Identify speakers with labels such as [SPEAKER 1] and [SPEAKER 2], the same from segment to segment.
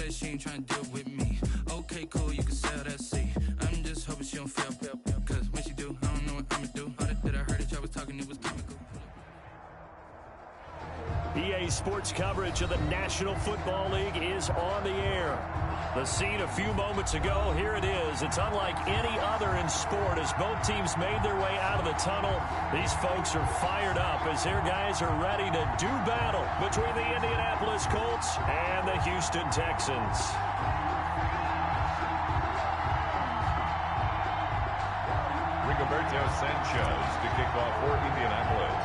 [SPEAKER 1] said she ain't trying to deal with me. Okay, cool, you can sell that seat. I'm just hoping she don't fail, cause when she do, I don't know what I'ma do. All that I heard that y'all was talking, it was comical.
[SPEAKER 2] EA Sports coverage of the National Football League is on the air. The scene a few moments ago, here it is. It's unlike any other in sport as both teams made their way out of the tunnel. These folks are fired up as their guys are ready to do battle between the Indianapolis Colts and the Houston Texans.
[SPEAKER 3] Rigoberto Sanchez to kick off for Indianapolis.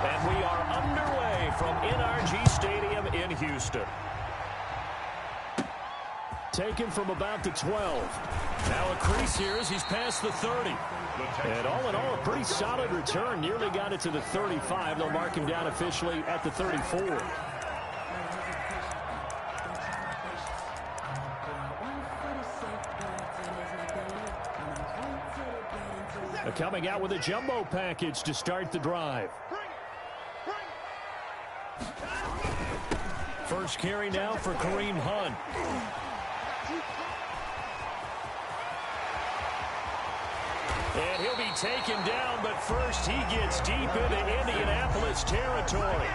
[SPEAKER 2] And we are underway from NRG Stadium in Houston. Taken from about the 12. Now a crease here as he's past the 30. And all in all, a pretty solid return. Nearly got it to the 35. They'll mark him down officially at the 34. Coming out with a jumbo package to start the drive. First carry now for Kareem Hunt. And he'll be taken down, but first he gets deep into Indianapolis territory.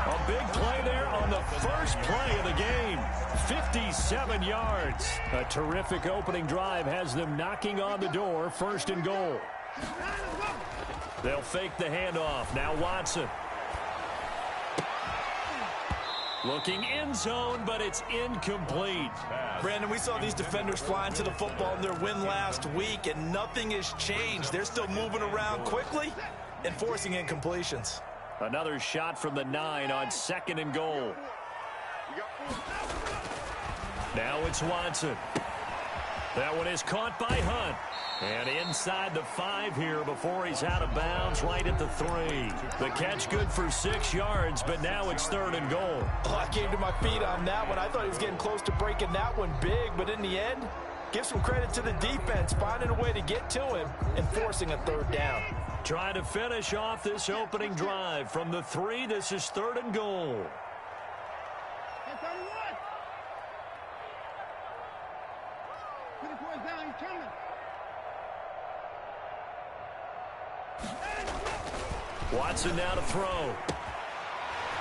[SPEAKER 2] A big play there on the first play of the game. 57 yards. A terrific opening drive has them knocking on the door, first and goal. They'll fake the handoff. Now Watson. Looking end zone, but it's incomplete.
[SPEAKER 4] Brandon, we saw these defenders flying to the football in their win last week, and nothing has changed. They're still moving around quickly and forcing incompletions.
[SPEAKER 2] Another shot from the 9 on second and goal. Now it's Watson. That one is caught by Hunt. And inside the 5 here before he's out of bounds right at the 3. The catch good for 6 yards, but now it's third and goal.
[SPEAKER 4] Oh, I came to my feet on that one. I thought he was getting close to breaking that one big, but in the end, give some credit to the defense, finding a way to get to him and forcing a third down.
[SPEAKER 2] Trying to finish off this opening drive. From the 3, this is third and goal. Watson now to throw.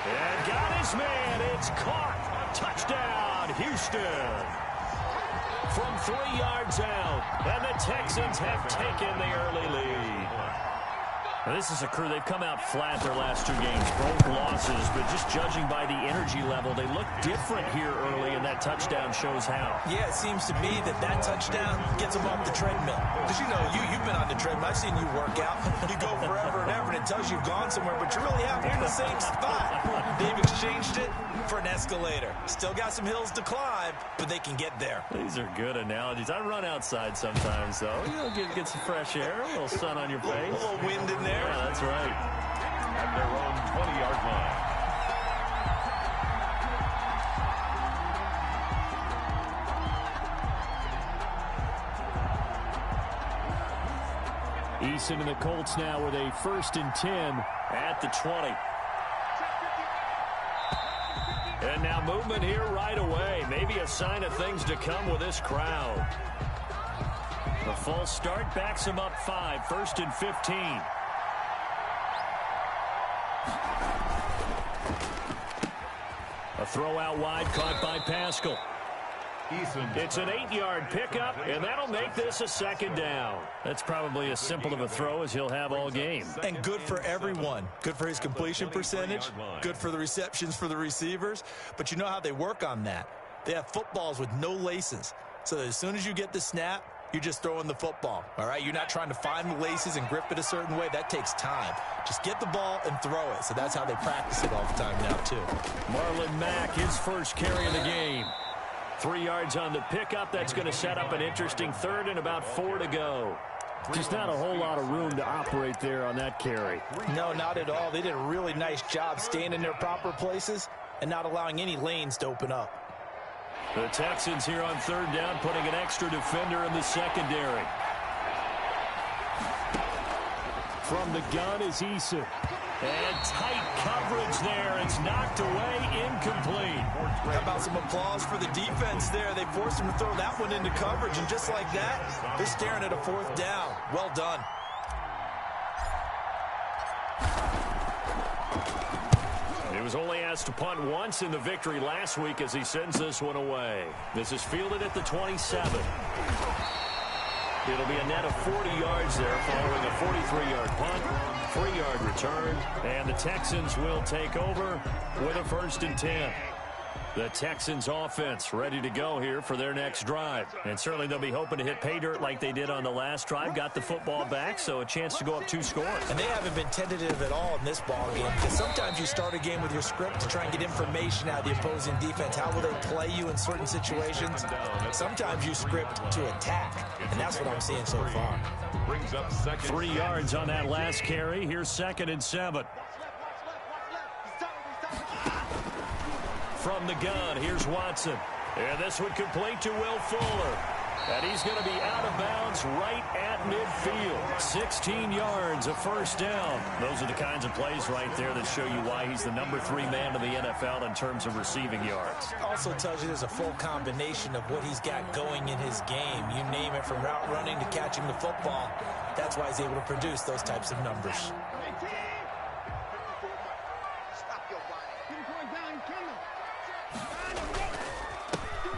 [SPEAKER 2] And got his man. It's caught. Touchdown, Houston. From 3 yards out. And the Texans have taken the early lead. Now, this is a crew, they've come out flat their last 2 games, both losses, but just judging by the energy level, they look different here early, and that touchdown shows how.
[SPEAKER 4] Yeah, it seems to me that touchdown gets them off the treadmill. Because, you know, you've been on the treadmill. I've seen you work out. You go forever and ever, and it tells you you've gone somewhere, but you really haven't. You're in the same spot. They've exchanged it for an escalator. Still got some hills to climb, but they can get there.
[SPEAKER 2] These are good analogies. I run outside sometimes, though. You know, get some fresh air, a little sun on your face.
[SPEAKER 4] A little wind in there.
[SPEAKER 2] Yeah, that's right.
[SPEAKER 3] At their own 20-yard
[SPEAKER 2] line. Eason and the Colts now with a 1st and 10 at the 20. And now movement here right away. Maybe a sign of things to come with this crowd. The false start backs him up 5, 1st and 15. A throw out wide caught by Pascal. It's an 8-yard pickup, and that'll make this a 2nd down. That's probably as simple of a throw as he'll have all game.
[SPEAKER 4] And good for everyone. Good for his completion percentage. Good for the receptions for the receivers. But you know how they work on that. They have footballs with no laces. So that as soon as you get the snap, you're just throwing the football. All right? You're not trying to find the laces and grip it a certain way. That takes time. Just get the ball and throw it. So that's how they practice it all the time now, too.
[SPEAKER 2] Marlon Mack, his first carry of the game. 3 yards on the pickup. That's going to set up an interesting 3rd and about 4 to go. Just not a whole lot of room to operate there on that carry.
[SPEAKER 4] No, not at all. They did a really nice job staying in their proper places and not allowing any lanes to open up.
[SPEAKER 2] The Texans here on 3rd down, putting an extra defender in the secondary. From the gun is Eason. And tight coverage there. It's knocked away, incomplete.
[SPEAKER 4] How about some applause for the defense there? They forced him to throw that one into coverage, and just like that, they're staring at a fourth down. Well done.
[SPEAKER 2] He was only asked to punt once in the victory last week as he sends this one away. This is fielded at the 27. It'll be a net of 40 yards there following a 43-yard punt, 3-yard return, and the Texans will take over with a 1st and 10. The Texans offense ready to go here for their next drive. And certainly they'll be hoping to hit pay dirt like they did on the last drive. Got the football back, so a chance to go up 2 scores. And they haven't been tentative at all in this ball game, because sometimes you start a game with your script to try and get information out of the opposing defense. How will they play you in certain situations? Sometimes you script to attack, and that's what I'm seeing so far.
[SPEAKER 3] Brings up
[SPEAKER 2] 3 yards on that last carry. Here's 2nd and 7. From the gun, here's Watson. And this would complete to Will Fuller. And he's going to be out of bounds right at midfield. 16 yards, a 1st down. Those are the kinds of plays right there that show you why he's the number 3 man in the NFL in terms of receiving yards.
[SPEAKER 4] Also tells you there's a full combination of what he's got going in his game. You name it, from route running to catching the football. That's why he's able to produce those types of numbers.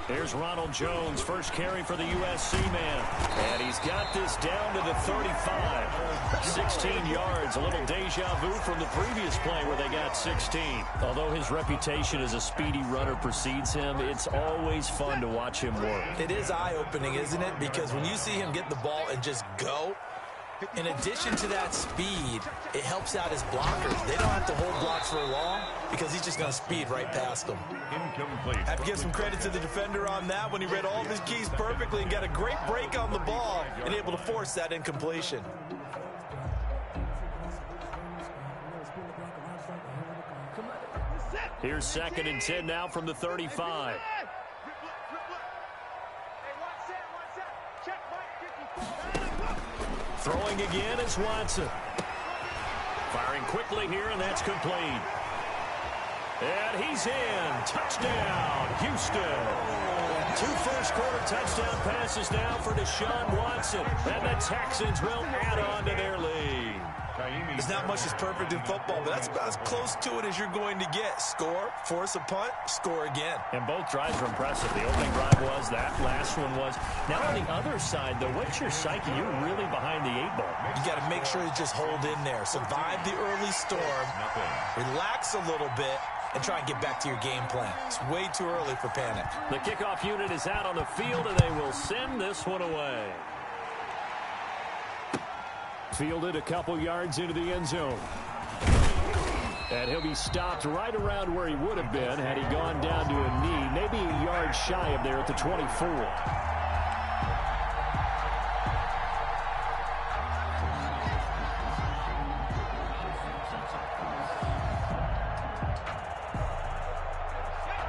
[SPEAKER 2] Here's Ronald Jones, first carry for the USC man. And he's got this down to the 35. 16 yards, a little deja vu from the previous play where they got 16. Although his reputation as a speedy runner precedes him, it's always fun to watch him work.
[SPEAKER 4] It is eye-opening, isn't it? Because when you see him get the ball and just go, in addition to that speed, it helps out his blockers. They don't have to hold blocks for long because he's just going to speed right past them.
[SPEAKER 3] incomplete.
[SPEAKER 4] I have to give some credit to the defender on that when he read all of his keys perfectly and got a great break on the ball and able to force that incompletion.
[SPEAKER 2] Here's 2nd and 10 now from the 35. Throwing again is Watson. Firing quickly here, and that's complete. And he's in. Touchdown, Houston. 2 first-quarter touchdown passes now for Deshaun Watson. And the Texans will add on to their lead.
[SPEAKER 4] There's not much that's perfect in football, but that's about as close to it as you're going to get. Score, force a punt, score again.
[SPEAKER 2] And both drives were impressive. The opening drive was, that last one was. Now on the other side, though, what's your psyche? You're really behind the 8 ball.
[SPEAKER 4] You got to make sure you just hold in there. Survive the early storm, relax a little bit, and try and get back to your game plan. It's way too early for panic.
[SPEAKER 2] The kickoff unit is out on the field, and they will send this one away. Fielded a couple yards into the end zone. And he'll be stopped right around where he would have been had he gone down to a knee, maybe a yard shy of there at the 24.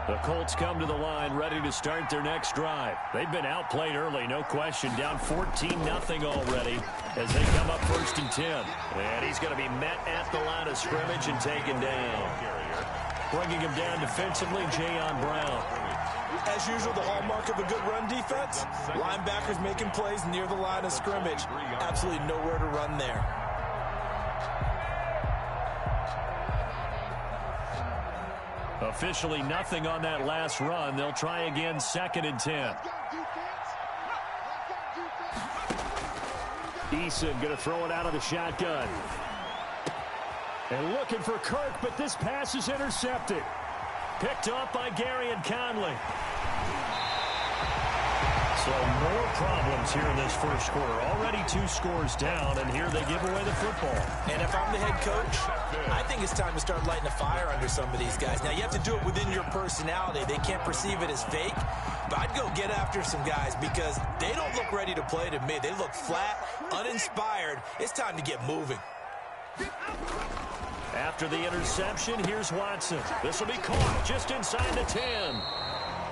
[SPEAKER 2] The Colts come to the line ready to start their next drive. They've been outplayed early, no question. Down 14-0 already as they come up 1st and 10. And he's going to be met at the line of scrimmage and taken down. Bringing him down defensively, Jayon Brown.
[SPEAKER 4] As usual, the hallmark of a good run defense, linebackers making plays near the line of scrimmage. Absolutely nowhere to run there.
[SPEAKER 2] Officially nothing on that last run. They'll try again 2nd and 10. Eason going to throw it out of the shotgun. And looking for Kirk, but this pass is intercepted. Picked up by Gary and Conley. So more problems here in this first quarter. Already 2 scores down, and here they give away the football.
[SPEAKER 4] And if I'm the head coach, I think it's time to start lighting a fire under some of these guys. Now, you have to do it within your personality. They can't perceive it as fake, but I'd go get after some guys because they don't look ready to play to me. They look flat, uninspired. It's time to get moving.
[SPEAKER 2] After the interception, here's Watson. This will be caught just inside the 10.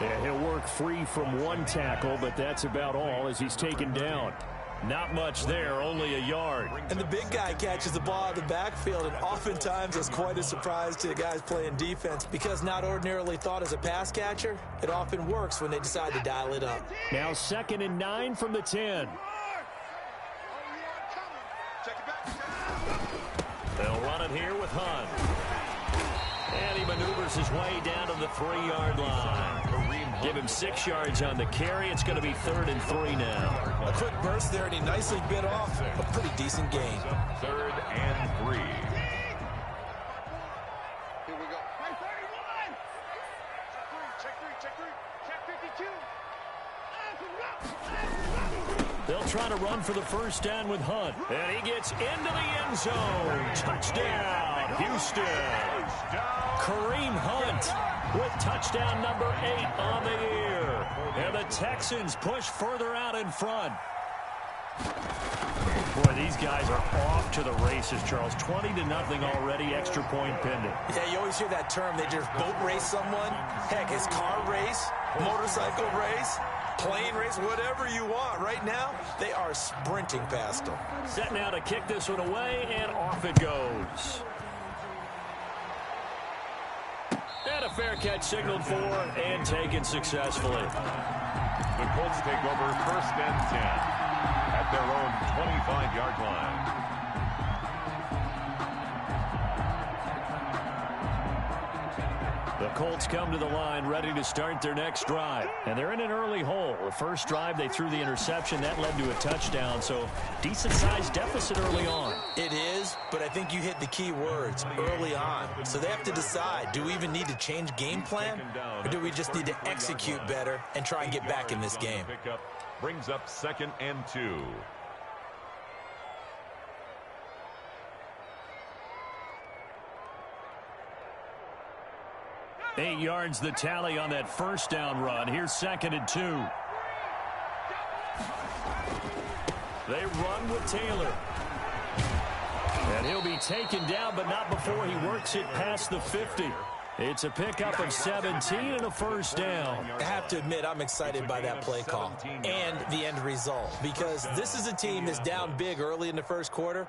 [SPEAKER 2] Yeah, he'll work free from 1 tackle, but that's about all as he's taken down. Not much there, only a yard.
[SPEAKER 4] And the big guy catches the ball out of the backfield, and oftentimes it's quite a surprise to the guys playing defense because not ordinarily thought as a pass catcher, it often works when they decide to dial it up.
[SPEAKER 2] Now 2nd and 9 from the 10. They'll run it here with Hunt. And he maneuvers his way down to the 3-yard line. Give him 6 yards on the carry. It's going to be 3rd and 3 now.
[SPEAKER 4] A quick burst there, and he nicely bit off a pretty decent gain.
[SPEAKER 3] 3rd and 3.
[SPEAKER 5] Here we go. Check 31. Check 52.
[SPEAKER 2] They'll try to run for the first down with Hunt. And he gets into the end zone. Touchdown, Houston. Kareem Hunt with touchdown number 8 on the year. And the Texans push further out in front. Boy, these guys are off to the races, Charles. 20-0 already, extra point pending.
[SPEAKER 4] Yeah, you always hear that term. They just boat race someone. Heck, it's car race, motorcycle race, plane race, whatever you want. Right now, they are sprinting past them.
[SPEAKER 2] Set now to kick this one away, and off it goes. And a fair catch signaled for and taken successfully.
[SPEAKER 3] The Colts take over 1st and 10 at their own 25-yard line.
[SPEAKER 2] The Colts come to the line ready to start their next drive. And they're in an early hole. The first drive, they threw the interception. That led to a touchdown, so decent-sized deficit early on.
[SPEAKER 4] It is, but I think you hit the key words, early on. So they have to decide, do we even need to change game plan, or do we just need to execute better and try and get back in this game?
[SPEAKER 3] Brings up 2nd and 2.
[SPEAKER 2] Eight yards the tally on that first down run. Here's 2nd and 2. They run with Taylor. And he'll be taken down, but not before he works it past the 50. It's a pickup of 17 and a first down.
[SPEAKER 4] I have to admit, I'm excited by that play call and the end result because this is a team that's down big early in the first quarter,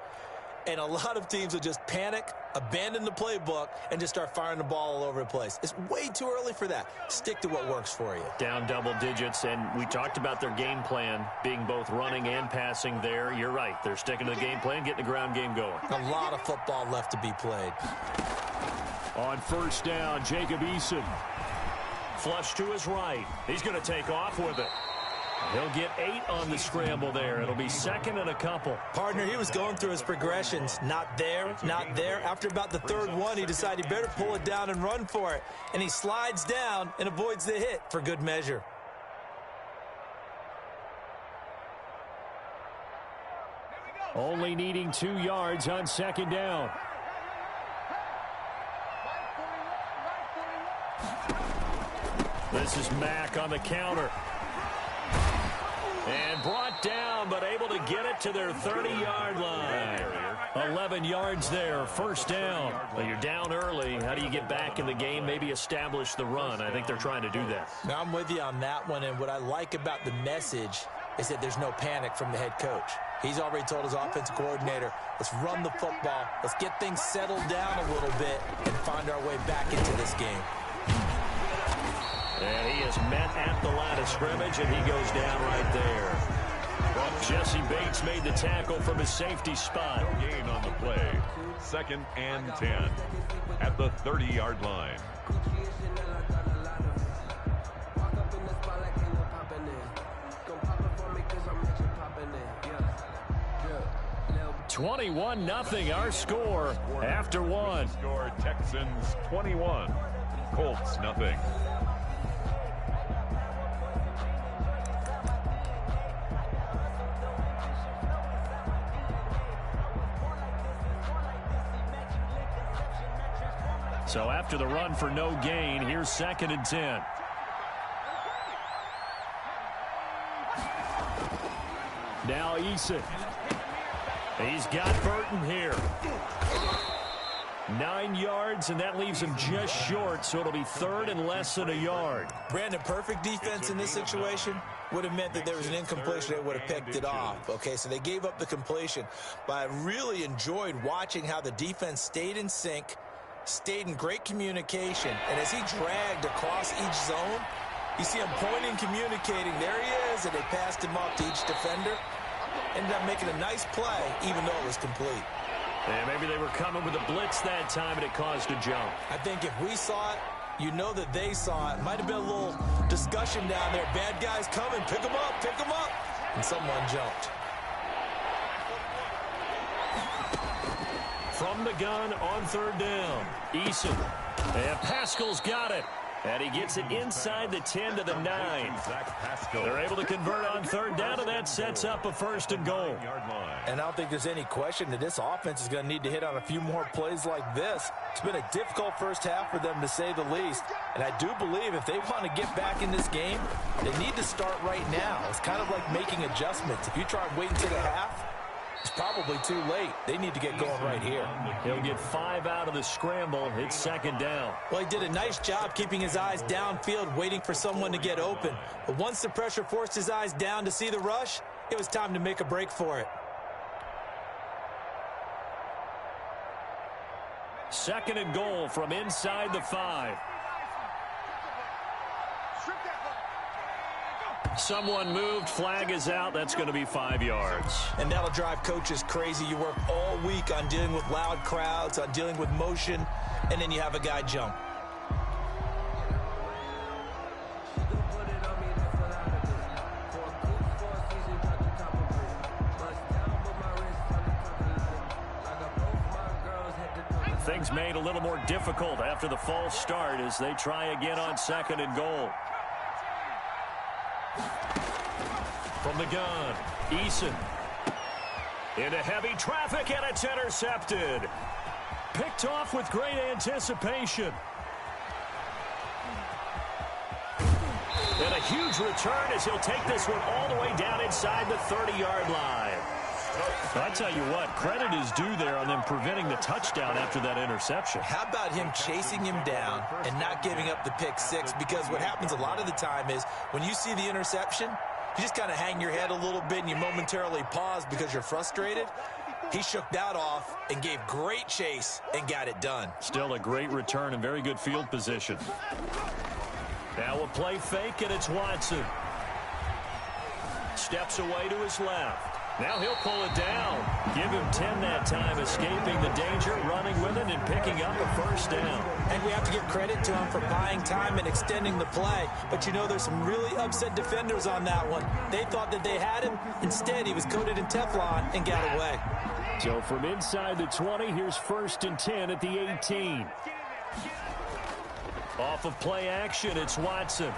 [SPEAKER 4] and a lot of teams will just panic, abandon the playbook, and just start firing the ball all over the place. It's way too early for that. Stick to what works for you.
[SPEAKER 2] Down double digits, and we talked about their game plan being both running and passing there. You're right. They're sticking to the game plan, getting the ground game going.
[SPEAKER 4] A lot of football left to be played.
[SPEAKER 2] On first down, Jacob Eason. Flush to his right. He's going to take off with it. He'll get 8 on the scramble there. It'll be 2nd and a couple.
[SPEAKER 4] Partner, he was going through his progressions. Not there, not there. After about the 3rd one, he decided he better pull it down and run for it. And he slides down and avoids the hit for good measure.
[SPEAKER 2] Only needing 2 yards on 2nd down. This is Mack on the counter. And brought down, but able to get it to their 30-yard line. 11 yards there, first down. Well, you're down early. How do you get back in the game, maybe establish the run? I think they're trying to do that.
[SPEAKER 4] Now, I'm with you on that one, and what I like about the message is that there's no panic from the head coach. He's already told his offensive coordinator, let's run the football, let's get things settled down a little bit, and find our way back into this game.
[SPEAKER 2] And he is met at the line of scrimmage, and he goes down right there. Well, Jesse Bates made the tackle from his safety spot.
[SPEAKER 3] Gain on the play. 2nd and 10 at the 30-yard line.
[SPEAKER 2] $21-0 our score after one.
[SPEAKER 3] Score Texans 21, Colts nothing.
[SPEAKER 2] So after the run for no gain, here's 2nd and 10. Now Eason. He's got Burton here. 9 yards, and that leaves him just short, so it'll be third and less than a yard.
[SPEAKER 4] Brandon, perfect defense in this situation would have meant that there was an incompletion. They would have picked it off. Okay, so they gave up the completion. But I really enjoyed watching how the defense stayed in sync, stayed in great communication, and as he dragged across each zone, you see him pointing, communicating. There he is, and they passed him up to each defender. Ended up making a nice play, even though it was complete.
[SPEAKER 2] And maybe they were coming with a blitz that time, and it caused a jump.
[SPEAKER 4] I think if we saw it, you know that they saw it. Might have been a little discussion down there. Bad guys coming. Pick them up. Pick them up. And someone jumped.
[SPEAKER 2] From the gun on third down, Eason. And Pascal's got it. And he gets it inside the 10 to the 9. They're able to convert on third down, and that sets up a first and goal.
[SPEAKER 4] And I don't think there's any question that this offense is going to need to hit on a few more plays like this. It's been a difficult first half for them, to say the least. And I do believe if they want to get back in this game, they need to start right now. It's kind of like making adjustments. If you try and wait until the half, it's probably too late. They need to get going right here.
[SPEAKER 2] He'll get 5 out of the scramble. It's second down.
[SPEAKER 4] Well, he did a nice job keeping his eyes downfield, waiting for someone to get open. But once the pressure forced his eyes down to see the rush, it was time to make a break for it.
[SPEAKER 2] Second and goal from inside the 5. Someone moved. Flag is out. That's going to be 5 yards.
[SPEAKER 4] And that'll drive coaches crazy. You work all week on dealing with loud crowds, on dealing with motion, and then you have a guy jump.
[SPEAKER 2] Things made a little more difficult after the false start as they try again on second and goal. From the gun, Eason. Into heavy traffic, and it's intercepted. Picked off with great anticipation. And a huge return as he'll take this one all the way down inside the 30-yard line. I tell you what, credit is due there on them preventing the touchdown after that interception.
[SPEAKER 4] How about him chasing him down and not giving up the pick six? Because what happens a lot of the time is when you see the interception, you just kind of hang your head a little bit and you momentarily pause because you're frustrated. He shook that off and gave great chase and got it done.
[SPEAKER 2] Still a great return and very good field position. Now a play fake, and it's Watson. Steps away to his left. Now he'll pull it down. Give him 10 that time, escaping the danger, running with it, and picking up a first down.
[SPEAKER 4] And we have to give credit to him for buying time and extending the play. But you know, there's some really upset defenders on that one. They thought that they had him. Instead, he was coated in Teflon and got away.
[SPEAKER 2] So from inside the 20, here's first and 10 at the 18. Off of play action, it's Watson.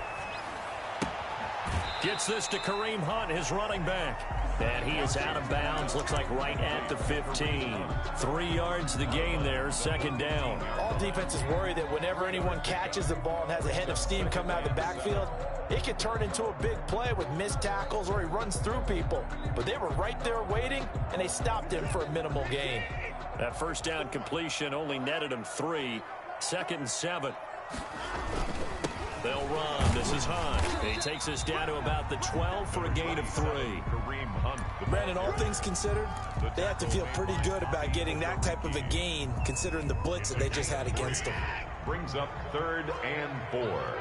[SPEAKER 2] Gets this to Kareem Hunt, his running back. And he is out of bounds, looks like right at the 15. 3 yards the gain there, second down.
[SPEAKER 4] All defenses worry that whenever anyone catches the ball and has a head of steam come out of the backfield, it could turn into a big play with missed tackles or he runs through people. But they were right there waiting, and they stopped him for a minimal gain.
[SPEAKER 2] That first down completion only netted him 3. Second and 7. They'll run. This is Hunt. He takes us down to about the 12 for a gain of 3.
[SPEAKER 4] Brandon, all things considered, they have to feel pretty good about getting that type of a gain considering the blitz that they just had against them.
[SPEAKER 3] Brings up 3rd and 4.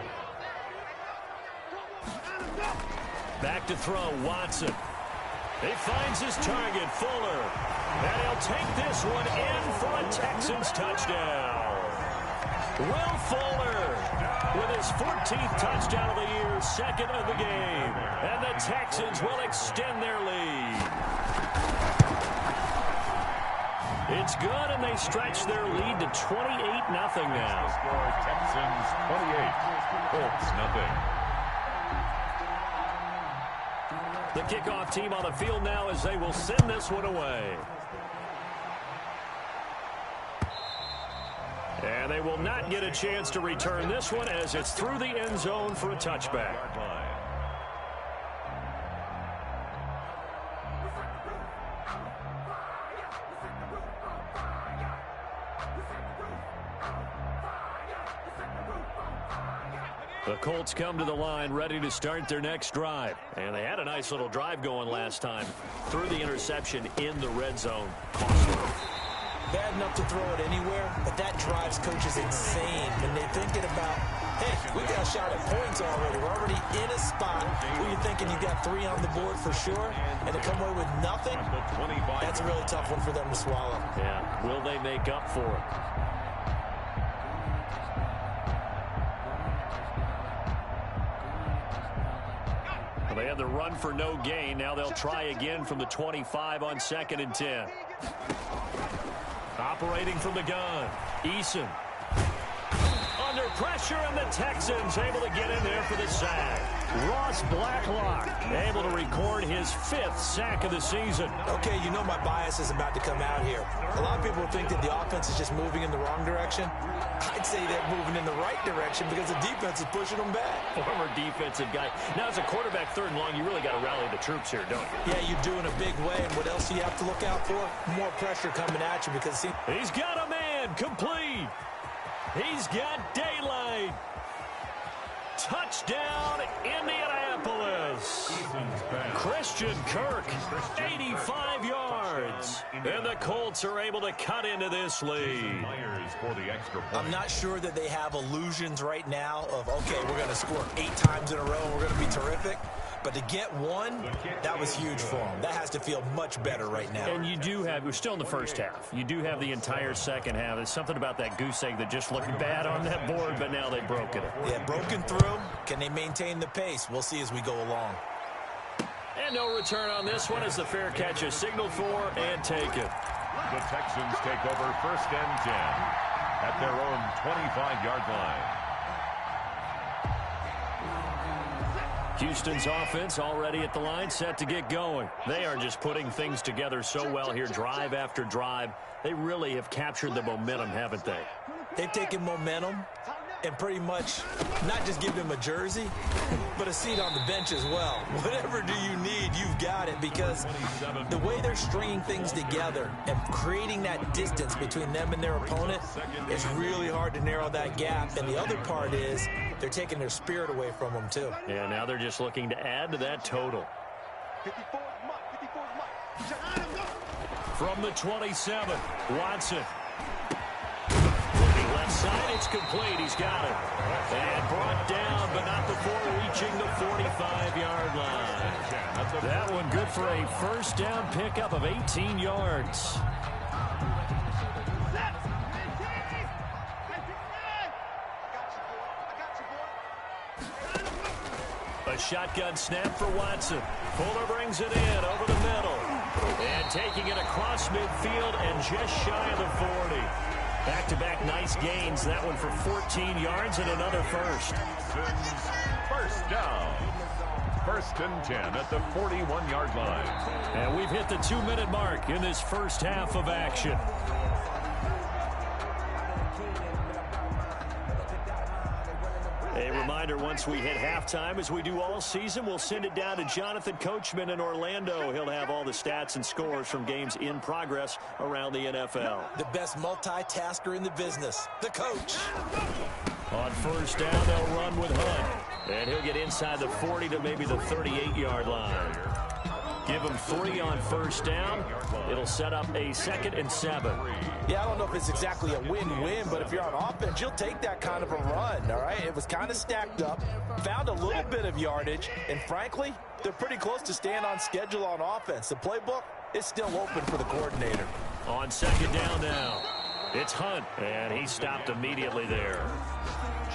[SPEAKER 2] Back to throw, Watson. He finds his target, Fuller. And he'll take this one in for a Texans touchdown. Will Fuller with his 14th touchdown of the year, second of the game. And the Texans will extend their lead. It's good, and they stretch their lead to 28-0 now.
[SPEAKER 3] Score Texans 28, Colts nothing.
[SPEAKER 2] The kickoff team on the field now as they will send this one away. And they will not get a chance to return this one as it's through the end zone for a touchback. The Colts come to the line ready to start their next drive. And they had a nice little drive going last time. Threw the interception in the red zone. Costly.
[SPEAKER 4] Bad enough to throw it anywhere, but that drives coaches insane when they're thinking about, hey, we got a shot at points already. We're already in a spot where you're thinking you got 3 on the board for sure, and to come away with nothing, that's a really tough one for them to swallow.
[SPEAKER 2] Yeah, will they make up for it? They had the run for no gain. Now they'll try again from the 25 on 2nd and 10. Operating from the gun, Eason. Under pressure, and the Texans able to get in there for the sack. Ross Blacklock able to record his 5th sack of the season.
[SPEAKER 4] Okay, you know my bias is about to come out here. A lot of people think that the offense is just moving in the wrong direction. I'd say they're moving in the right direction because the defense is pushing them back.
[SPEAKER 2] Former defensive guy. Now, as a quarterback, 3rd and long, you really got to rally the troops here, don't you?
[SPEAKER 4] Yeah, you do in a big way. And what else do you have to look out for? More pressure coming at you because
[SPEAKER 2] he's got a man complete. He's got daylight. Touchdown, Indianapolis. Christian Kirk, 85 yards. And the Colts are able to cut into this lead.
[SPEAKER 4] I'm not sure that they have illusions right now of, okay, we're going to score 8 times in a row and we're going to be terrific. But to get one, that was huge for them. That has to feel much better right now.
[SPEAKER 2] And you do have, we're still in the first half. You do have the entire second half. There's something about that goose egg that just looked bad on that board, but now they've broken it.
[SPEAKER 4] Yeah, broken through. Can they maintain the pace? We'll see as we go along.
[SPEAKER 2] And no return on this one as the fair catch is signaled for and taken.
[SPEAKER 3] The Texans take over 1st and 10 at their own 25-yard line.
[SPEAKER 2] Houston's offense already at the line, set to get going. They are just putting things together so well here, drive after drive. They really have captured the momentum, haven't they?
[SPEAKER 4] They've taken momentum and pretty much not just give them a jersey, but a seat on the bench as well. Whatever do you need, you've got it, because the way they're stringing things together and creating that distance between them and their opponent is really hard to narrow that gap. And the other part is they're taking their spirit away from them, too.
[SPEAKER 2] Yeah, now they're just looking to add to that total. From the 27, Watson. Left side, it's complete. He's got it. And brought down, but not before reaching the 45-yard line. That one good for a first down pickup of 18 yards. A shotgun snap for Watson. Fuller brings it in over the middle. And taking it across midfield and just shy of the 40. Back-to-back nice gains. That one for 14 yards and another first.
[SPEAKER 3] First down. 1st and 10 at the 41-yard line.
[SPEAKER 2] And we've hit the 2-minute mark in this first half of action. A reminder, once we hit halftime, as we do all season, we'll send it down to Jonathan Coachman in Orlando. He'll have all the stats and scores from games in progress around the NFL.
[SPEAKER 4] The best multitasker in the business, the coach.
[SPEAKER 2] On first down, they'll run with Hunt. And he'll get inside the 40 to maybe the 38-yard line. Give him 3 on first down. It'll set up a 2nd and 7.
[SPEAKER 4] Yeah, I don't know if it's exactly a win-win, but if you're on offense, you'll take that kind of a run, all right? It was kind of stacked up, found a little bit of yardage, and frankly, they're pretty close to staying on schedule on offense. The playbook is still open for the coordinator.
[SPEAKER 2] On 2nd down now, it's Hunt, and he stopped immediately there.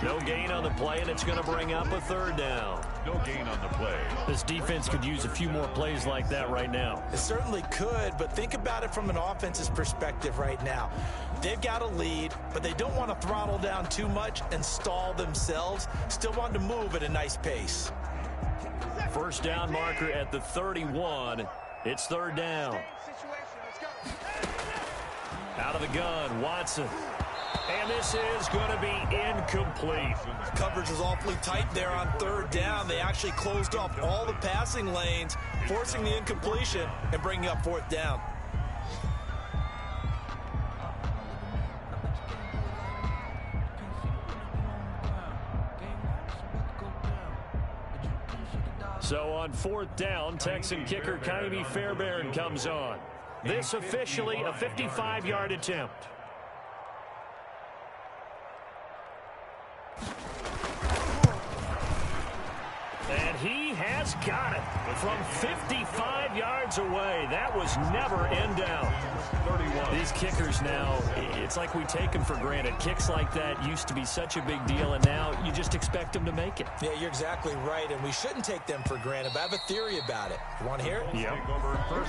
[SPEAKER 2] No gain on the play, and it's going to bring up a 3rd down.
[SPEAKER 3] No gain on the play.
[SPEAKER 2] This defense could use a few more plays like that right now.
[SPEAKER 4] It certainly could, but think about it from an offense's perspective right now. They've got a lead, but they don't want to throttle down too much and stall themselves. Still want to move at a nice pace.
[SPEAKER 2] First down marker at the 31. It's 3rd down. Out of the gun, Watson. And this is going to be incomplete.
[SPEAKER 4] Coverage was awfully tight there on 3rd down. They actually closed off all the passing lanes, forcing the incompletion and bringing up 4th down.
[SPEAKER 2] So on 4th down, Texan kicker Kaimi Fairbairn comes on. This officially a 55-yard attempt. And he has got it from 55 yards away. That was never in down. 31. These kickers now, it's like we take them for granted. Kicks like that used to be such a big deal, and now you just expect them to make it.
[SPEAKER 4] Yeah, you're exactly right, and we shouldn't take them for granted, but I have a theory about it. You want to hear it?
[SPEAKER 2] Yeah.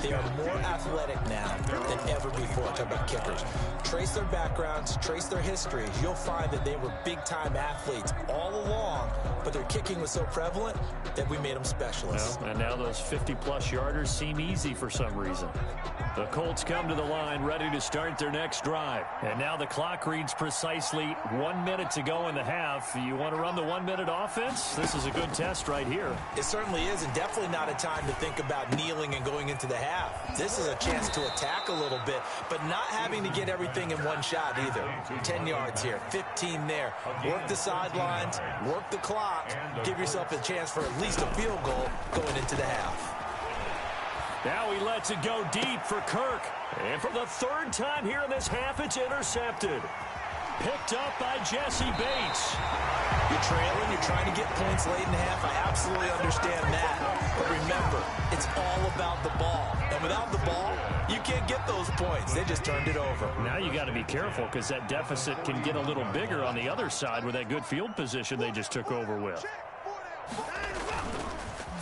[SPEAKER 4] They are more athletic now than ever before. Talk about kickers. Trace their backgrounds, trace their histories. You'll find that they were big-time athletes all along, but their kicking was so prevalent that we made them specialists.
[SPEAKER 2] Well, and now those 50-plus yarders seem easy for some reason. The Colts come to the line ready to start their next drive. And now the clock reads precisely 1 minute to go in the half. You want to run the 1 minute offense? This is a good test right here.
[SPEAKER 4] It certainly is, and definitely not a time to think about kneeling and going into the half. This is a chance to attack a little bit, but not having to get everything in one shot either. 10 yards here, 15 there. Work the sidelines, work the clock, give yourself a chance for at least a field goal going into the half.
[SPEAKER 2] Now he lets it go deep for Kirk. And for the 3rd time here in this half, it's intercepted. Picked up by Jesse Bates.
[SPEAKER 4] You're trailing, you're trying to get points late in the half. I absolutely understand that. But remember, it's all about the ball. And without the ball, you can't get those points. They just turned it over.
[SPEAKER 2] Now you got to be careful because that deficit can get a little bigger on the other side with that good field position they just took over with.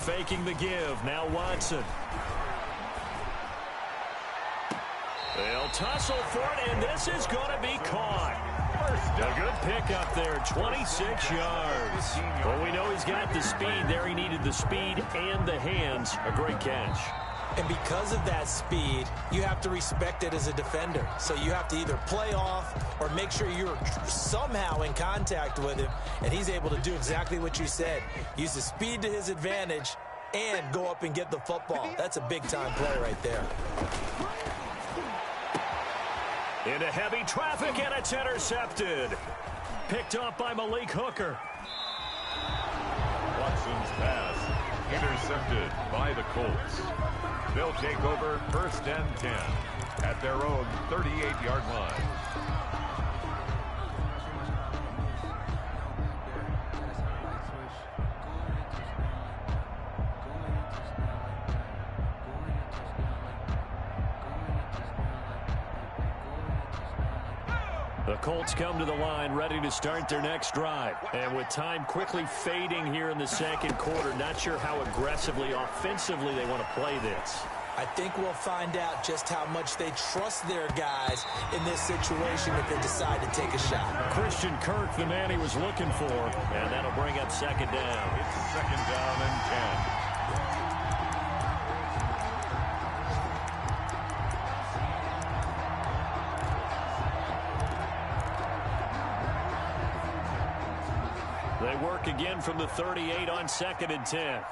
[SPEAKER 2] Faking the give. Now Watson. They'll tussle for it, and this is going to be caught. A good pickup there, 26 yards. Well, we know he's got the speed there. He needed the speed and the hands. A great catch.
[SPEAKER 4] And because of that speed, you have to respect it as a defender. So you have to either play off or make sure you're somehow in contact with him, and he's able to do exactly what you said. Use the speed to his advantage and go up and get the football. That's a big-time play right there.
[SPEAKER 2] Into heavy traffic, and it's intercepted. Picked up by Malik Hooker.
[SPEAKER 3] Watson's pass intercepted by the Colts. They'll take over 1st and 10 at their own 38-yard line.
[SPEAKER 2] The Colts come to the line ready to start their next drive. And with time quickly fading here in the 2nd quarter, not sure how aggressively, offensively they want to play this.
[SPEAKER 4] I think we'll find out just how much they trust their guys in this situation if they decide to take a shot.
[SPEAKER 2] Christian Kirk, the man he was looking for, and that'll bring up 2nd down.
[SPEAKER 3] It's 2nd down and 10.
[SPEAKER 2] They work again from the 38 on 2nd and 10.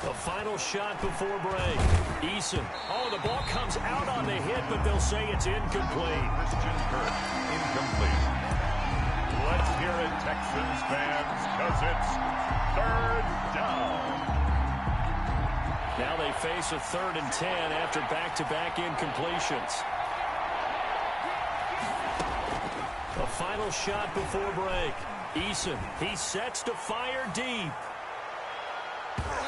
[SPEAKER 2] The final shot before break. Eason. Oh, the ball comes out on the hit, but they'll say it's incomplete.
[SPEAKER 3] Christian Kirk, incomplete. Let's hear it, Texans fans, because it's 3rd down.
[SPEAKER 2] Now they face a 3rd and 10 after back-to-back incompletions. The final shot before break. Eason, he sets to fire deep.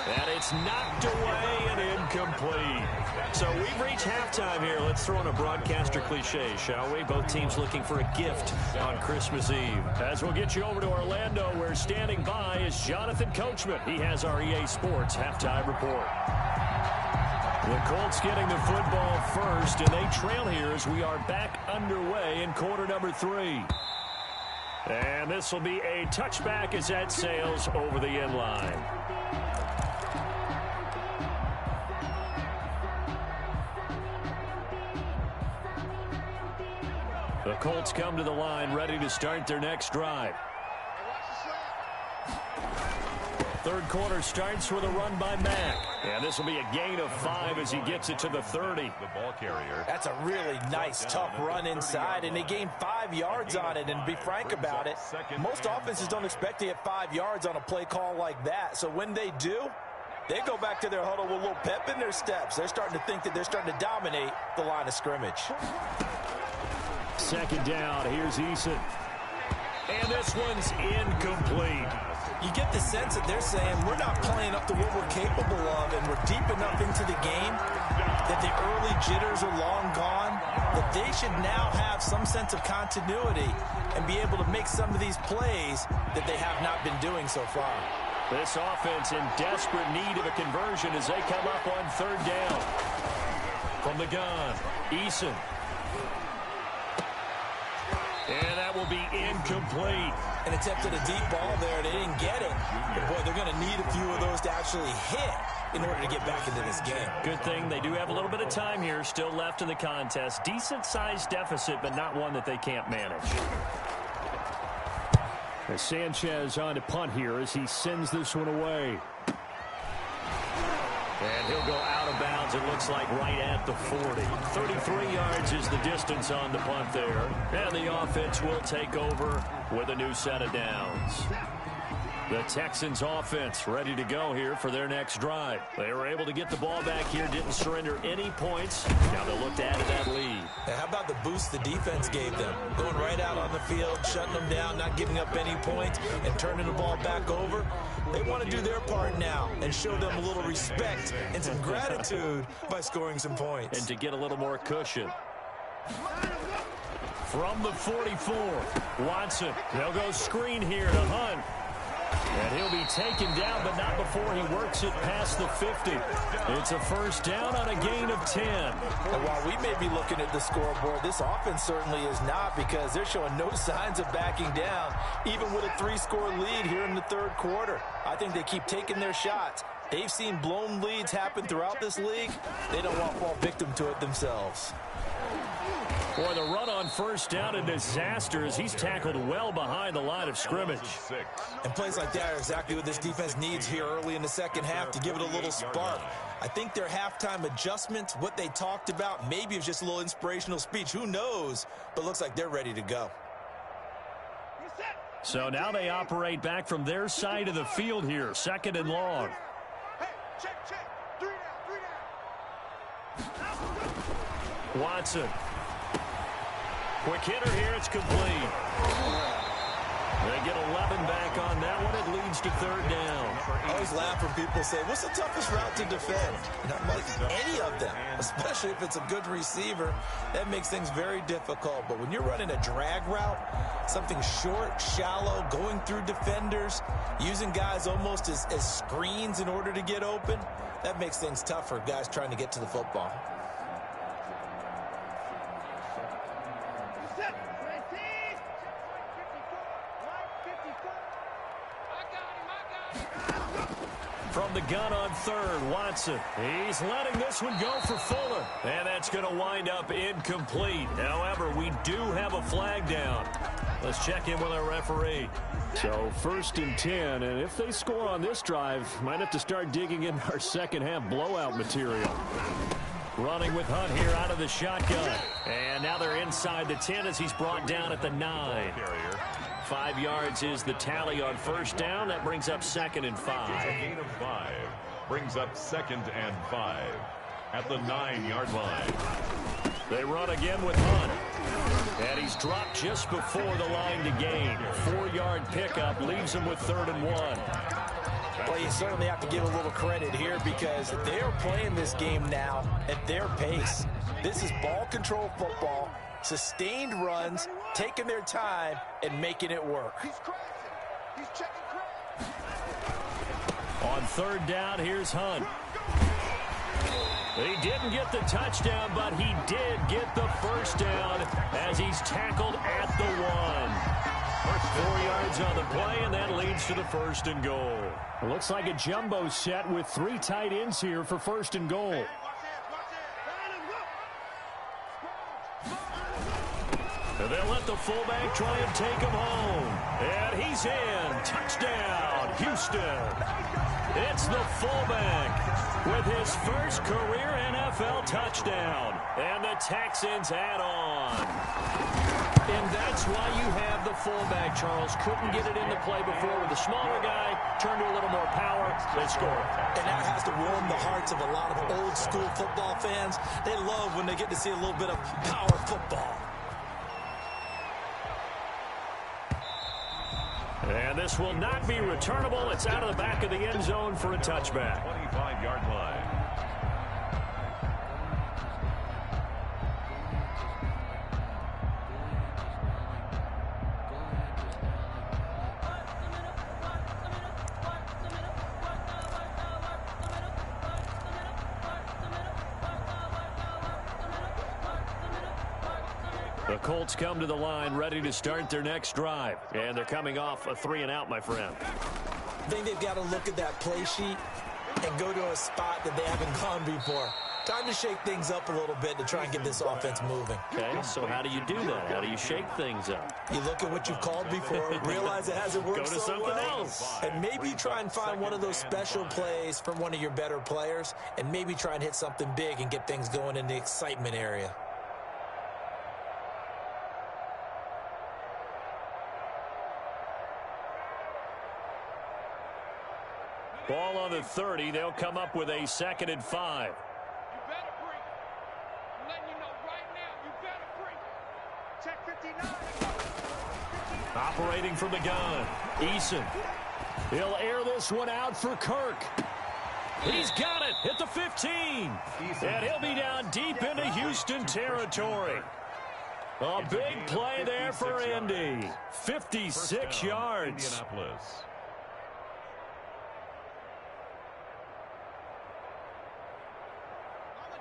[SPEAKER 2] And it's knocked away and incomplete. So we've reached halftime here. Let's throw in a broadcaster cliche, shall we? Both teams looking for a gift on Christmas Eve. As we'll get you over to Orlando, where standing by is Jonathan Coachman. He has our EA Sports halftime report. The Colts getting the football first, and they trail here as we are back underway in quarter number 3. And this will be a touchback as that sails over the end line. The Colts come to the line ready to start their next drive. third quarter starts with a run by Mack. And this will be a gain of 5 as he gets it to the 30.
[SPEAKER 3] The ball carrier.
[SPEAKER 4] That's a really nice, tough run inside, and they gained 5 yards on it. And to be frank about it, most offenses don't expect to get 5 yards on a play call like that. So when they do, they go back to their huddle with a little pep in their steps. They're starting to think that they're starting to dominate the line of scrimmage.
[SPEAKER 2] Second down, here's Eason. And this one's incomplete.
[SPEAKER 4] You get the sense that they're saying we're not playing up to what we're capable of, and we're deep enough into the game that the early jitters are long gone, that they should now have some sense of continuity and be able to make some of these plays that they have not been doing so far.
[SPEAKER 2] This offense in desperate need of a conversion as they come up on third down. From the gun, Eason. And that will be incomplete.
[SPEAKER 4] An attempt at a deep ball there. They didn't get it. But, boy, they're going to need a few of those to actually hit in order to get back into this game.
[SPEAKER 2] Good thing they do have a little bit of time here still left in the contest. Decent-sized deficit, but not one that they can't manage. As Sanchez on to punt here as he sends this one away. And he'll go out of bounds, it looks like, right at the 40. 33 yards is the distance on the punt there. And the offense will take over with a new set of downs. The Texans offense ready to go here for their next drive. They were able to get the ball back here, didn't surrender any points. Now they'll look to add to that lead.
[SPEAKER 4] Now, how about the boost the defense gave them? Going right out on the field, shutting them down, not giving up any points, and turning the ball back over. They want to do their part now and show them a little respect and some gratitude by scoring some points.
[SPEAKER 2] And to get a little more cushion. From the 44, Watson. They'll go screen here to Hunt. And he'll be taken down, but not before he works it past the 50. It's a first down on a gain of 10.
[SPEAKER 4] And while we may be looking at the scoreboard, this offense certainly is not, because they're showing no signs of backing down, even with a 3-score lead here in the third quarter. I think they keep taking their shots. They've seen blown leads happen throughout this league. They don't want to fall victim to it themselves.
[SPEAKER 2] Boy, the run on first down, a disaster as he's tackled well behind the line of scrimmage.
[SPEAKER 4] And plays like that are exactly what this defense needs here early in the second half to give it a little spark. I think their halftime adjustments, what they talked about, maybe it's just a little inspirational speech. Who knows? But looks like they're ready to go.
[SPEAKER 2] So now they operate back from their side of the field here, second and long.
[SPEAKER 5] Check. 3 down.
[SPEAKER 2] Watson. Quick hitter here, it's complete. They get 11 back on that one. It leads to third down.
[SPEAKER 4] I always laugh when people say, what's the toughest route to defend? And I'm like, any of them, especially if it's a good receiver. That makes things very difficult. But when you're running a drag route, something short, shallow, going through defenders, using guys almost as screens in order to get open, that makes things tough for guys trying to get to the football.
[SPEAKER 2] From the gun on third, Watson. He's letting this one go for Fuller. And that's going to wind up incomplete. However, we do have a flag down. Let's check in with our referee. So first and 10, and if they score on this drive, might have to start digging in our second half blowout material. Running with Hunt here out of the shotgun. And now they're inside the 10 as he's brought down at the 9. 5 yards is the tally on first down. That brings up second and 5.
[SPEAKER 3] A gain of 5 brings up second and 5 at the 9-yard line.
[SPEAKER 2] They run again with Hunt. And he's dropped just before the line to gain. 4-yard pickup leaves him with third and 1.
[SPEAKER 4] Well, you certainly have to give a little credit here because they are playing this game now at their pace. This is ball control football, sustained runs, taking their time, and making it work.
[SPEAKER 5] He's crazy. He's checking crazy.
[SPEAKER 2] On third down, here's Hunt. He didn't get the touchdown, but he did get the first down as he's tackled at the 1. 4 yards on the play, and that leads to the first and goal. It looks like a jumbo set with 3 tight ends here for first and goal. And they'll let the fullback try and take him home. And he's in. Touchdown, Houston. It's the fullback with his first career NFL touchdown. And the Texans add on. And that's why you have the fullback, Charles. Couldn't get it into play before with the smaller guy. Turned to a little more power. They score.
[SPEAKER 4] And that has to warm the hearts of a lot of old school football fans. They love when they get to see a little bit of power football.
[SPEAKER 2] And this will not be returnable. It's out of the back of the end zone for a touchback.
[SPEAKER 3] 25-yard line.
[SPEAKER 2] The Colts come to the line ready to start their next drive. And they're coming off a 3-and-out, my friend.
[SPEAKER 4] I think they've got to look at that play sheet and go to a spot that they haven't gone before. Time to shake things up a little bit to try and get this offense moving.
[SPEAKER 2] Okay, so how do you do that? How do you shake things up?
[SPEAKER 4] You look at what you've called before, realize it hasn't worked
[SPEAKER 2] Go to
[SPEAKER 4] so
[SPEAKER 2] something
[SPEAKER 4] well,
[SPEAKER 2] else.
[SPEAKER 4] and maybe try and find one of those special plays from one of your better players, and maybe try and hit something big and get things going in the excitement area.
[SPEAKER 2] Ball on the 30. They'll come up with a 2nd and 5.
[SPEAKER 5] You better bring it. I'm letting you know right now, you better bring it. Check 59.
[SPEAKER 2] Operating from the gun. Eason. He'll air this one out for Kirk. He's got it at the 15. And he'll be down deep into Houston territory. A big play there for Indy. 56 yards.
[SPEAKER 3] Indianapolis.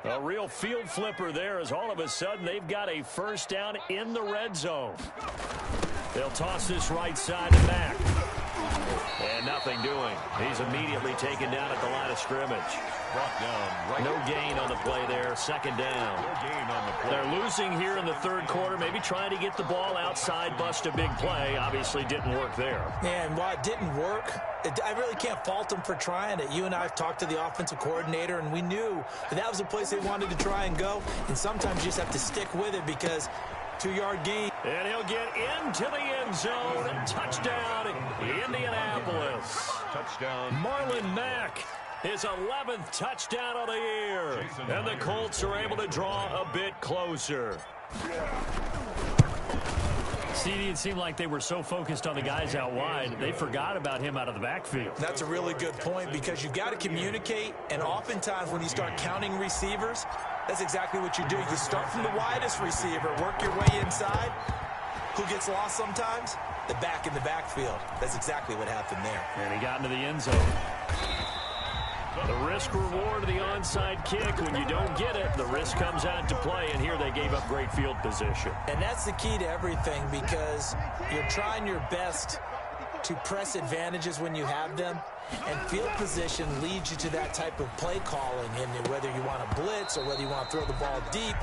[SPEAKER 2] A real field flipper there as all of a sudden they've got a first down in the red zone. They'll toss this right side to Mack. And nothing doing. He's immediately taken down at the line of scrimmage.
[SPEAKER 3] Brought down right.
[SPEAKER 2] No gain on the play there. 2nd down.
[SPEAKER 3] No gain on the play.
[SPEAKER 2] They're losing here in the 3rd quarter. Maybe trying to get the ball outside, bust a big play. Obviously didn't work there.
[SPEAKER 4] And while it didn't work, I really can't fault them for trying it. You and I have talked to the offensive coordinator, and we knew that was the place they wanted to try and go. And sometimes you just have to stick with it because 2-yard gain.
[SPEAKER 2] And he'll get into the end zone. Touchdown, Indianapolis.
[SPEAKER 3] Touchdown.
[SPEAKER 2] Marlon Mack, his 11th touchdown of the year. And the Colts are able to draw a bit closer. CD, it seemed like they were so focused on the guys out wide, they forgot about him out of the backfield.
[SPEAKER 4] That's a really good point because you've got to communicate, and oftentimes when you start counting receivers, that's exactly what you do. You start from the widest receiver, work your way inside. Who gets lost sometimes? The back in the backfield. That's exactly what happened there.
[SPEAKER 2] And he got into the end zone. The risk-reward of the onside kick, when you don't get it, the risk comes out to play, and here they gave up great field position.
[SPEAKER 4] And that's the key to everything because you're trying your best to press advantages when you have them, and field position leads you to that type of play calling, and whether you want to blitz or whether you want to throw the ball deep,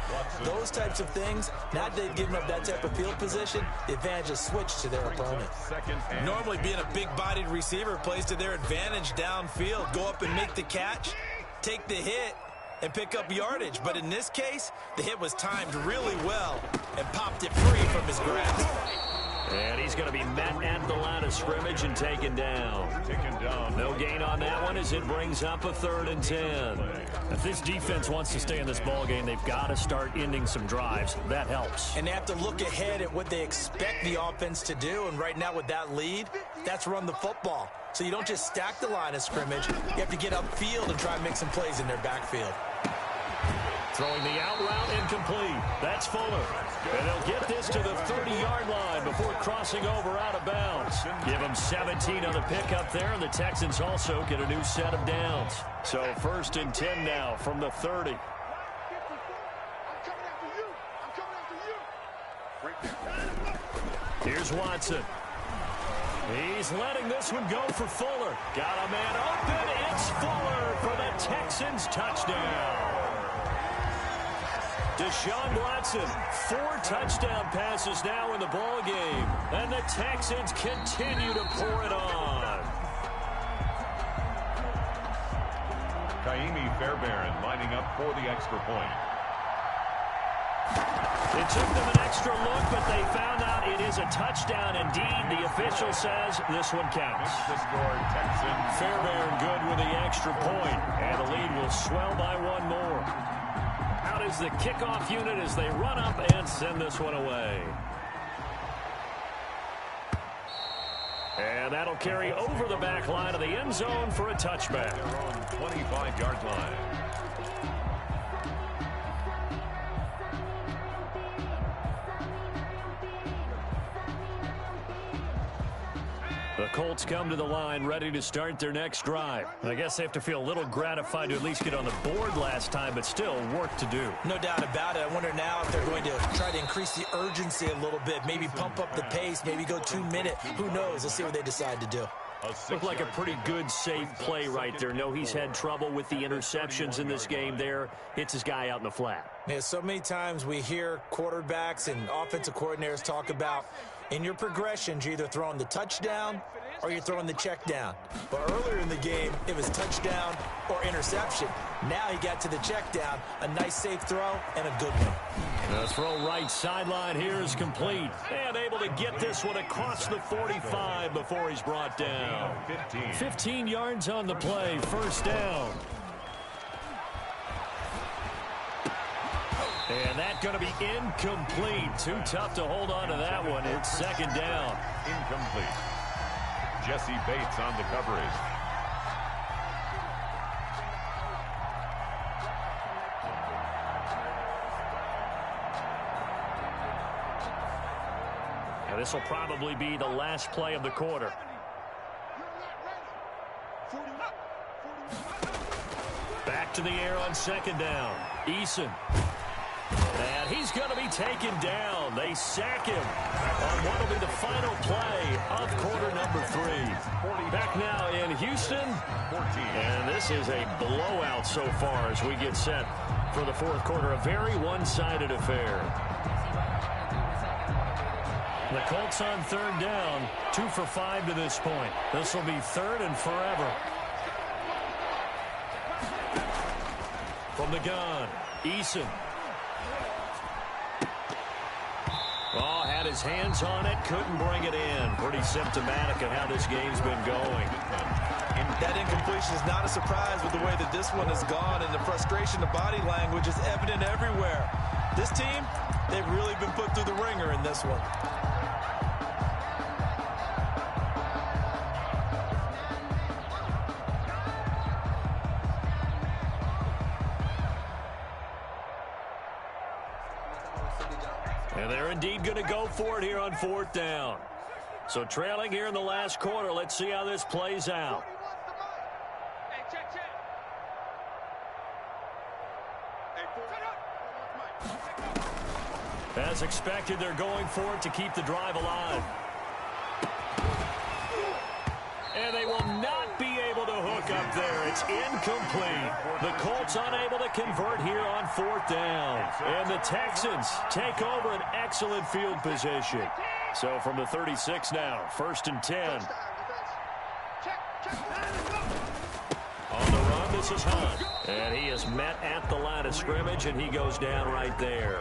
[SPEAKER 4] those types of things, now that they've given up that type of field position, the advantage is switched to their opponent. Normally being a big-bodied receiver plays to their advantage downfield, go up and make the catch, take the hit, and pick up yardage. But in this case, the hit was timed really well and popped it free from his grasp.
[SPEAKER 2] And he's going to be met at the line of scrimmage and taken down. No gain on that one as it brings up a 3rd and 10. If this defense wants to stay in this ballgame, they've got to start ending some drives. That helps.
[SPEAKER 4] And they have to look ahead at what they expect the offense to do. And right now with that lead, that's run the football. So you don't just stack the line of scrimmage. You have to get upfield and try and make some plays in their backfield.
[SPEAKER 2] Throwing the out route incomplete. That's Fuller. And they'll get this to the 30-yard line before crossing over out of bounds. Give them 17 on the pickup there, and the Texans also get a new set of downs. So 1st and 10 now from the 30.
[SPEAKER 5] I'm coming after you. I'm coming after you.
[SPEAKER 2] Here's Watson. He's letting this one go for Fuller. Got a man open. It's Fuller for the Texans touchdown. Deshaun Watson, 4 touchdown passes now in the ball game, and the Texans continue to pour it on.
[SPEAKER 3] Fairbairn lining up for the extra point.
[SPEAKER 2] It took them an extra look, but they found out it is a touchdown indeed. The official says this one counts.
[SPEAKER 3] The score, Texans.
[SPEAKER 2] Fairbairn good with the extra point, and the lead will swell by one more. Out is the kickoff unit as they run up and send this one away. And that'll carry over the back line of the end zone for a touchback.
[SPEAKER 3] Their own 25-yard line.
[SPEAKER 2] The Colts come to the line ready to start their next drive. I guess they have to feel a little gratified to at least get on the board last time, but still work to do.
[SPEAKER 4] No doubt about it. I wonder now if they're going to try to increase the urgency a little bit, maybe pump up the pace, maybe go 2 minute. Who knows? Let's see what they decide to do.
[SPEAKER 2] Looked like a pretty good, safe play right there. No, he's had trouble with the interceptions in this game there. Hits his guy out in the flat.
[SPEAKER 4] Yeah, so many times we hear quarterbacks and offensive coordinators talk about in your progressions, you're either throwing the touchdown or you're throwing the check down. But earlier in the game, it was touchdown or interception. Now he got to the check down, a nice safe throw, and a good one.
[SPEAKER 2] The throw right sideline here is complete. And able to get this one across the 45 before he's brought down. 15 yards on the play, first down. And that's going to be incomplete. Too tough to hold on to that one. It's second down.
[SPEAKER 3] Incomplete. Jesse Bates on the coverage.
[SPEAKER 2] And this will probably be the last play of the quarter. Back to the air on second down. Eason. And he's going to be taken down. They sack him on what will be the final play of quarter number 3. Back now in Houston. And this is a blowout so far as we get set for the fourth quarter. A very one-sided affair. The Colts on third down, 2 for 5 to this point. This will be third and forever. From the gun, Eason. Oh, had his hands on it, couldn't bring it in. Pretty symptomatic of how this game's been going.
[SPEAKER 4] That incompletion is not a surprise with the way that this one has gone, and the frustration, the body language is evident everywhere. This team, they've really been put through the ringer in this one.
[SPEAKER 2] And they're indeed going to go for it here on fourth down. So trailing here in the last quarter, let's see how this plays out. As expected, they're going for it to keep the drive alive. And they will not be able to hook up there. It's incomplete. The Colts unable to convert here on fourth down. And the Texans take over an excellent field position. So from the 36 now, first and 10. On the run, this is Hunt. And he is met at the line of scrimmage, and he goes down right there.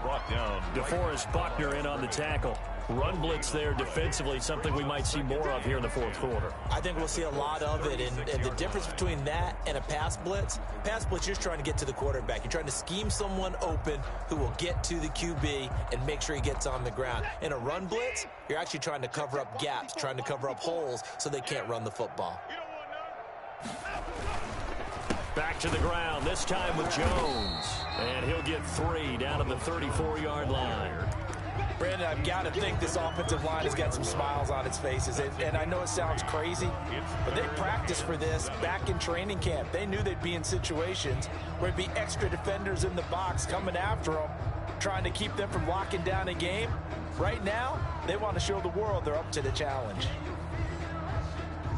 [SPEAKER 3] Brought down.
[SPEAKER 2] DeForest Buckner in on the tackle. Run blitz there defensively, something we might see more of here in the fourth quarter.
[SPEAKER 4] I think we'll see a lot of it, and the difference between that and a pass blitz, you're just trying to get to the quarterback. You're trying to scheme someone open who will get to the QB and make sure he gets on the ground. In a run blitz, you're actually trying to cover up gaps, trying to cover up holes so they can't run the football.
[SPEAKER 2] Back to the ground, this time with Jones. And he'll get 3 down to the 34-yard line.
[SPEAKER 4] Brandon, I've got to think this offensive line has got some smiles on its faces. And I know it sounds crazy, but they practiced for this back in training camp. They knew they'd be in situations where there'd be extra defenders in the box coming after them, trying to keep them from locking down a game. Right now, they want to show the world they're up to the challenge.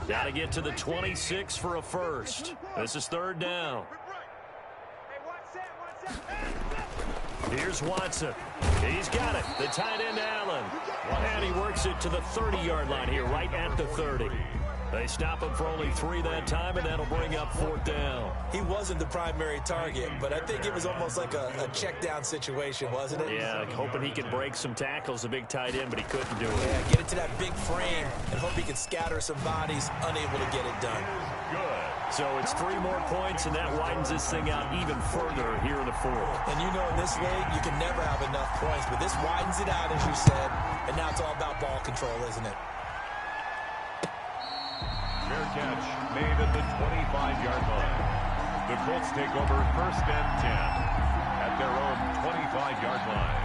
[SPEAKER 2] Got to get to the 26 for a first. This is third down. Here's Watson. He's got it. The tight end, Allen. And he works it to the 30-yard line here, right at the 30. They stop him for only 3 that time, and that'll bring up 4th down.
[SPEAKER 4] He wasn't the primary target, but I think it was almost like a check down situation, wasn't it?
[SPEAKER 2] Yeah, hoping he could break some tackles, a big tight end, but he couldn't do it.
[SPEAKER 4] Yeah, get it to that big frame and hope he can scatter some bodies, unable to get it done.
[SPEAKER 2] Good. So it's 3 more points, and that widens this thing out even further here in the 4th.
[SPEAKER 4] And you know in this league, you can never have enough points, but this widens it out, as you said, and now it's all about ball control, isn't it?
[SPEAKER 3] Fair catch made at the 25-yard line. The Colts take over 1st and 10 at their own 25-yard line.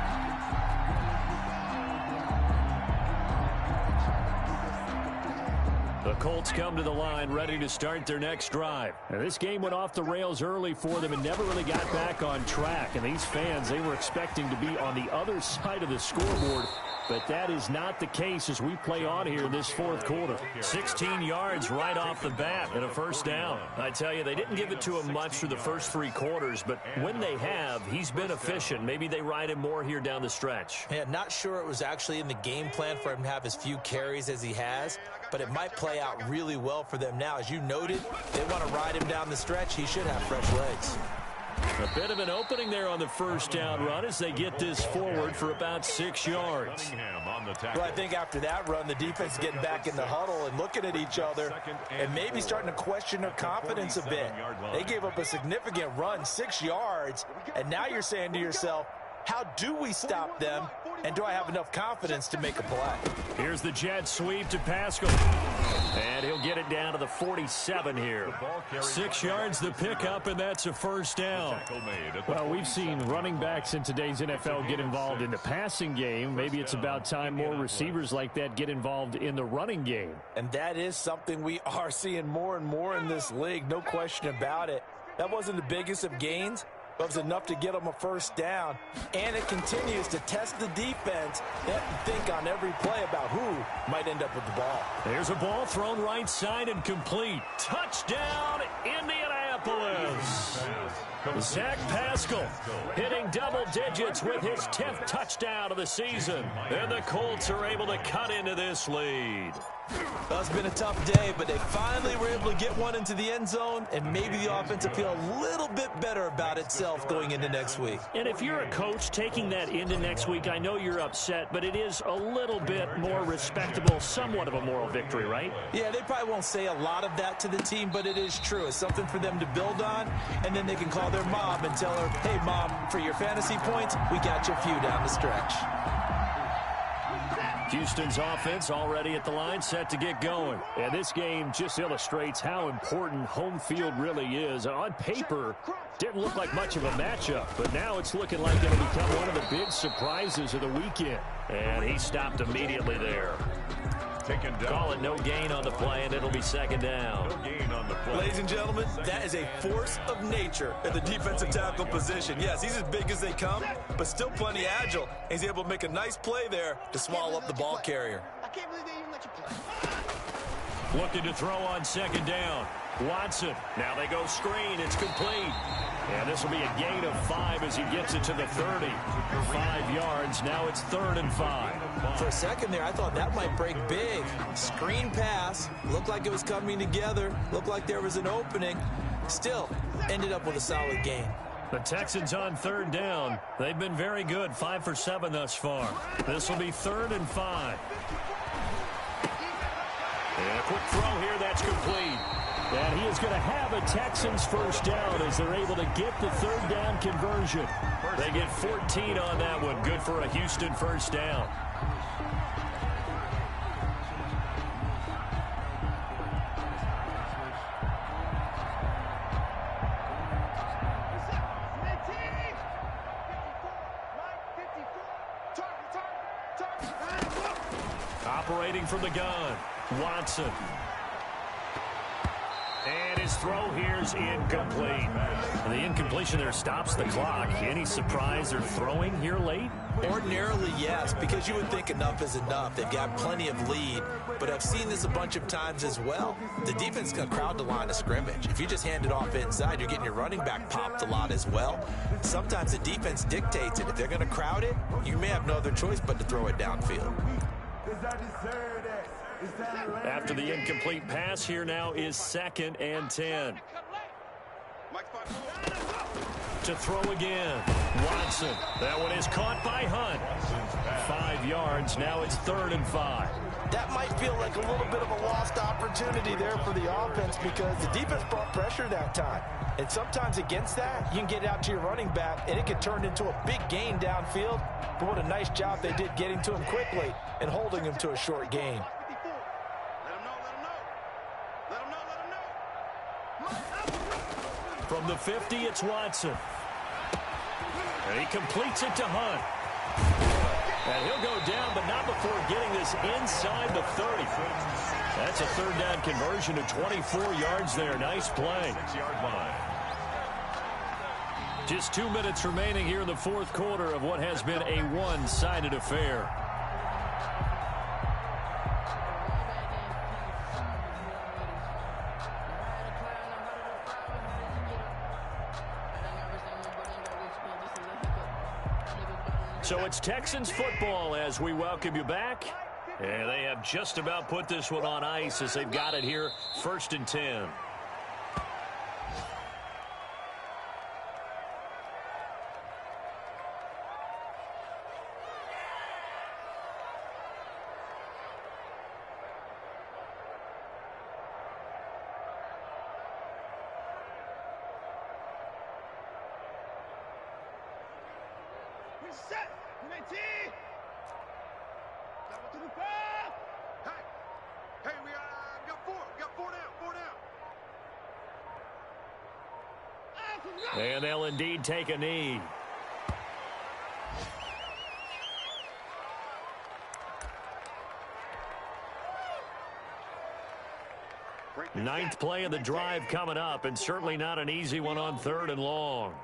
[SPEAKER 2] The Colts come to the line ready to start their next drive. Now, this game went off the rails early for them and never really got back on track. And these fans, they were expecting to be on the other side of the scoreboard. But that is not the case as we play on here in this 4th quarter. 16 yards right off the bat and a 1st down. I tell you, they didn't give it to him much through the first 3 quarters, but when they have, he's been efficient. Maybe they ride him more here down the stretch.
[SPEAKER 4] Yeah, not sure it was actually in the game plan for him to have as few carries as he has, but it might play out really well for them now. As you noted, they want to ride him down the stretch. He should have fresh legs.
[SPEAKER 2] A bit of an opening there on the 1st down run as they get this forward for about 6 yards.
[SPEAKER 4] Well, I think after that run, the defense is getting back in the huddle and looking at each other and maybe starting to question their confidence a bit. They gave up a significant run, 6 yards, and now you're saying to yourself, how do we stop them, and do I have enough confidence to make a play?
[SPEAKER 2] Here's the jet sweep to Pascal. And he'll get it down to the 47 here. 6 yards the pickup, and that's a 1st down.
[SPEAKER 6] Well, we've seen running backs in today's NFL get involved in the passing game. Maybe it's about time more receivers like that get involved in the running game.
[SPEAKER 4] And that is something we are seeing more and more in this league, no question about it. That wasn't the biggest of gains, but it was enough to get them a 1st down. And it continues to test the defense. They have to think on every play about who might end up with the ball.
[SPEAKER 2] There's a ball thrown right side and complete. Touchdown, Indianapolis. Zach Pascal hitting double digits with his 10th touchdown of the season. And the Colts are able to cut into this lead.
[SPEAKER 4] Well, it's been a tough day, but they finally were able to get one into the end zone, and maybe the offense will feel a little bit better about itself going into next week.
[SPEAKER 2] And if you're a coach taking that into next week, I know you're upset, but it is a little bit more respectable, somewhat of a moral victory, right?
[SPEAKER 4] Yeah, they probably won't say a lot of that to the team, but it is true. It's something for them to build on, and then they can call their mom and tell her, hey, Mom, for your fantasy points, we got you a few down the stretch.
[SPEAKER 2] Houston's offense already at the line, set to get going. And this game just illustrates how important home field really is. On paper, didn't look like much of a matchup, but now it's looking like it'll become one of the big surprises of the weekend. And he stopped immediately there. Call it no gain on the play, and it'll be 2nd down.
[SPEAKER 3] No gain on the play.
[SPEAKER 4] Ladies and gentlemen, that is a force of nature at the defensive tackle position. Yes, he's as big as they come, but still plenty agile. He's able to make a nice play there to swallow up the ball carrier.
[SPEAKER 5] I can't believe they even let you play.
[SPEAKER 2] Looking to throw on 2nd down. Watson. Now they go screen. It's complete. And this will be a gain of 5 as he gets it to the 30. 5 yards. Now it's 3rd and 5.
[SPEAKER 4] For a second there, I thought that might break big. Screen pass. Looked like it was coming together. Looked like there was an opening. Still, ended up with a solid gain.
[SPEAKER 2] The Texans on 3rd down. They've been very good. 5 for 7 thus far. This will be 3rd and 5. And a quick throw here. That's complete. And he is going to have a Texans 1st down as they're able to get the 3rd down conversion. They get 14 on that one. Good for a Houston 1st down. Operating from the gun, Watson. And his throw here is incomplete. The incompletion there stops the clock. Any surprise they're throwing here late?
[SPEAKER 4] Ordinarily, yes, because you would think enough is enough. They've got plenty of lead, but I've seen this a bunch of times as well. The defense is going to crowd the line of scrimmage. If you just hand it off inside, you're getting your running back popped a lot as well. Sometimes the defense dictates it. If they're going to crowd it, you may have no other choice but to throw it downfield.
[SPEAKER 2] After the incomplete pass, here now is 2nd and 10. To throw again. Watson. That one is caught by Hunt. 5 yards. Now it's 3rd and 5.
[SPEAKER 4] That might feel like a little bit of a lost opportunity there for the offense because the defense brought pressure that time. And sometimes against that, you can get out to your running back, and it can turn into a big gain downfield. But what a nice job they did getting to him quickly and holding him to a short gain.
[SPEAKER 2] From the 50, it's Watson. And he completes it to Hunt. And he'll go down, but not before getting this inside the 30. That's a 3rd down conversion to 24 yards there. Nice play.
[SPEAKER 3] 6-yard line.
[SPEAKER 2] Just 2 minutes remaining here in the 4th quarter of what has been a one-sided affair. So it's Texans football as we welcome you back. And they have just about put this one on ice as they've got it here, 1st and 10.
[SPEAKER 5] Set. Double to the pass. Hey, we got 4. We got 4 down.
[SPEAKER 2] And they'll indeed take a knee. Ninth play of the drive coming up, and certainly not an easy one on 3rd and long.